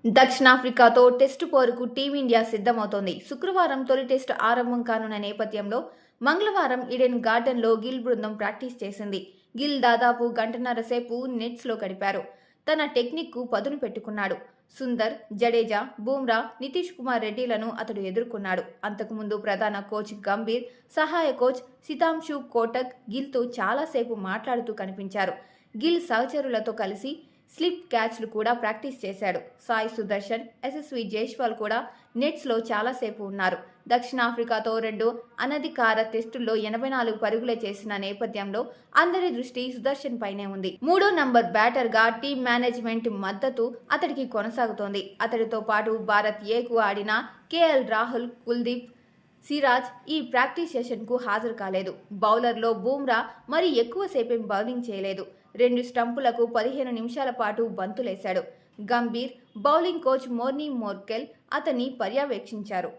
దక్షిణాఫ్రికాతో test పోరుకు team India సిద్ధమవుతోంది. శుక్రవారం తొలి టెస్టు ఆరంభం కానున్న నేపథ్యంలో మంగళవారం ఈడెన్ గార్డెన్లో గిల్ బృందం ప్రాక్టీస్ చేసింది. గిల్ దాదాపు గంటన్నర సేపు నెట్స్లో గడిపారు. తన టెక్నిక్కు పదును పెట్టుకున్నాడు. సుందర్, జడేజా, బూమ్రా, నితీష్ కుమార్ రెడ్డిలను అతడు ఎదుర్కొన్నాడు. అంతకుముందు ప్రధాన కోచ్ గంభీర్, సహాయ కోచ్ సితాంశు కోటక్ గిల్తో చాలాసేపు మాట్లాడుతూ కనిపించారు. గిల్ సహచరులతో కలిసి స్లిప్ క్యాచ్లు కూడా ప్రాక్టీస్ చేశాడు. సాయి సుదర్శన్, యశస్వి జైస్వాల్ కూడా నెట్స్లో చాలాసేపు ఉన్నారు. దక్షిణాఫ్రికాతో 2 అనధికార టెస్టుల్లో 84 పరుగులే చేసిన నేపథ్యంలో అందరి దృష్టి సుదర్శన్ పైనే ఉంది. 3వ నంబర్ బ్యాటర్గా టీం మేనేజ్మెంట్ మద్దతు అతడికి కొనసాగుతోంది. అతడితో పాటు భారత్ ఏకు ఆడిన కేఎల్ రాహుల్, కుల్దీప్, సిరాజ్ ఈ ప్రాక్టీస్ సెషన్కు హాజరు కాలేదు. బౌలర్లో బూమ్రా మరి ఎక్కువసేపేం బౌలింగ్ చేయలేదు. 2 స్టంపులకు 15 నిమిషాల పాటు బంతులేశాడు. Gambhir, bowling coach Morne Morkel అతన్ని పర్యవేక్షించారు.